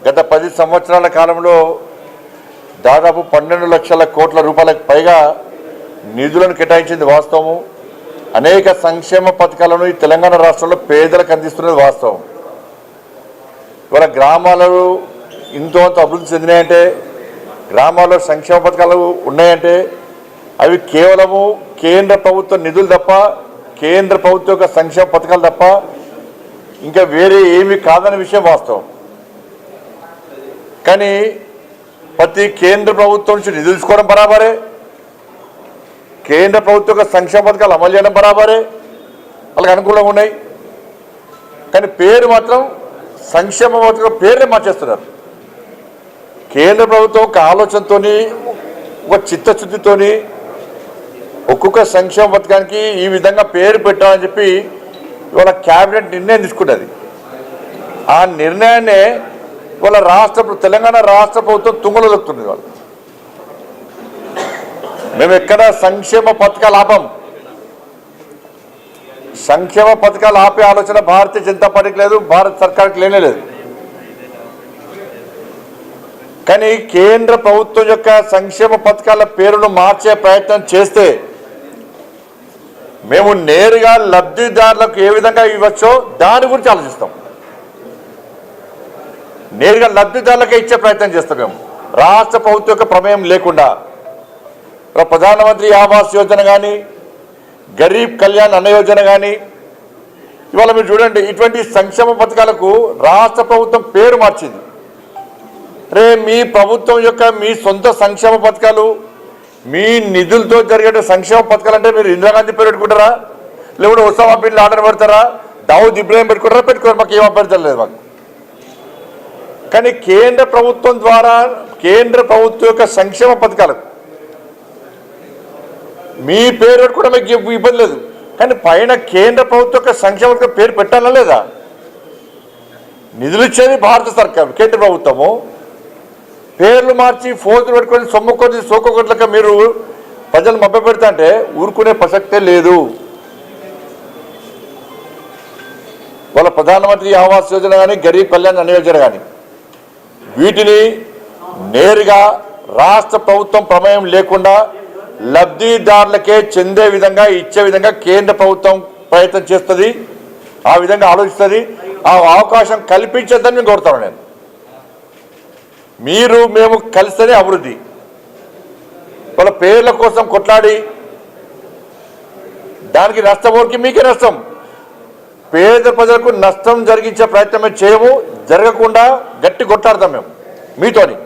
గత 10 సంవత్సరాల కాలంలో దాదాపు 12 లక్షల కోట్ల రూపాయలకు పైగా నిధులను కేటాయించింది వాస్తవము. అనేక సంక్షేమ పథకాలను ఈ తెలంగాణ రాష్ట్రంలో పేదలకు అందిస్తున్నది వాస్తవం. ఇవాళ గ్రామాలలో ఇంతో అభివృద్ధి చెందినాయంటే, గ్రామాల్లో సంక్షేమ పథకాలు ఉన్నాయంటే అవి కేవలము కేంద్ర ప్రభుత్వ నిధులు తప్ప, కేంద్ర ప్రభుత్వ యొక్క సంక్షేమ పథకాలు తప్ప ఇంకా వేరే ఏమీ కాదనే విషయం వాస్తవం. కానీ ప్రతి కేంద్ర ప్రభుత్వం నుంచి నిధులు తీసుకోవడం బరాబరే, కేంద్ర ప్రభుత్వ యొక్క సంక్షేమ పథకాలు అమలు చేయడం బరాబరే, వాళ్ళకి అనుకూలంగా ఉన్నాయి. కానీ పేరు మాత్రం సంక్షేమ పథకం పేరునే మార్చేస్తున్నారు. కేంద్ర ప్రభుత్వం ఒక ఆలోచనతో, ఒక చిత్తశుద్ధితో ఒక్కొక్క సంక్షేమ పథకానికి ఈ విధంగా పేరు పెట్టాలని చెప్పి ఇవాళ క్యాబినెట్ నిర్ణయం తీసుకున్నది. ఆ నిర్ణయాన్ని ఇవాళ తెలంగాణ రాష్ట్ర ప్రభుత్వం తుంగలో దొక్కుతుంది. వాళ్ళు మేము ఎక్కడ సంక్షేమ పథకాలు ఆపం. సంక్షేమ పథకాలు ఆపే ఆలోచన భారతీయ జనతా పార్టీకి లేదు, భారత సర్కార్కి లేనే లేదు. కానీ కేంద్ర ప్రభుత్వం యొక్క సంక్షేమ పథకాల పేరును మార్చే ప్రయత్నం చేస్తే మేము నేరుగా లబ్ధిదారులకు ఏ విధంగా ఇవ్వచ్చో దాని గురించి ఆలోచిస్తాం. నేరుగా లబ్ధిదారులకే ఇచ్చే ప్రయత్నం చేస్తాం. మేము రాష్ట్ర ప్రభుత్వం యొక్క ప్రమేయం లేకుండా ప్రధానమంత్రి ఆవాస్ యోజన కానీ, గరీబ్ కళ్యాణ్ అన్న యోజన కానీ, ఇవాళ మీరు చూడండి, ఇటువంటి సంక్షేమ పథకాలకు రాష్ట్ర ప్రభుత్వం పేరు మార్చింది. రే మీ ప్రభుత్వం యొక్క మీ సొంత సంక్షేమ పథకాలు, మీ నిధులతో జరిగే సంక్షేమ పథకాలు అంటే మీరు ఇందిరాగాంధీ పేరు పెట్టుకుంటారా, లేకుంటే ఉసామా బిన్ లాడెన్ పెడతారా, దావుద్ ఇబ్రాహిం పెట్టుకుంటారా? పెట్టుకోరు, మాకు ఏం అభ్యర్థం లేదు మాకు. కానీ కేంద్ర ప్రభుత్వం ద్వారా కేంద్ర ప్రభుత్వం యొక్క సంక్షేమ పథకాలకు మీ పేరు పెట్టుకుంటే మీకు ఇబ్బంది లేదు. కానీ పైన కేంద్ర ప్రభుత్వం యొక్క సంక్షేమ పథకం పేరు పెట్టాలా లేదా? నిధులు ఇచ్చేది భారత సర్కారు, కేంద్ర ప్రభుత్వము. పేర్లు మార్చి ఫోన్లు పెట్టుకొని సొమ్ముకొని సోకొకట్లక మీరు ప్రజలు మభ్య పెడతా అంటే ఊరుకునే ప్రసక్తే లేదు. వాళ్ళ ప్రధానమంత్రి ఆవాస్ యోజన కానీ, గరీబ్ కళ్యాణ్ అన్న యోజన కానీ, వీటిని నేరుగా రాష్ట్ర ప్రభుత్వం ప్రమేయం లేకుండా లబ్ధిదారులకే చెందే విధంగా ఇచ్చే విధంగా కేంద్ర ప్రభుత్వం ప్రయత్నం చేస్తుంది. ఆ విధంగా ఆలోచిస్తుంది. ఆ అవకాశం కల్పించద్దని నేను కోరుతాను. నేను మీరు మేము కలిస్తేనే అభివృద్ధి. వాళ్ళ పేర్ల కోసం కొట్లాడి దానికి నష్టపోరికి మీకే నష్టం. పేద ప్రజలకు నష్టం జరిగించే ప్రయత్నమే చేయము. జరగకుండా గట్టి కొట్లాడతాం మేము మీతోని.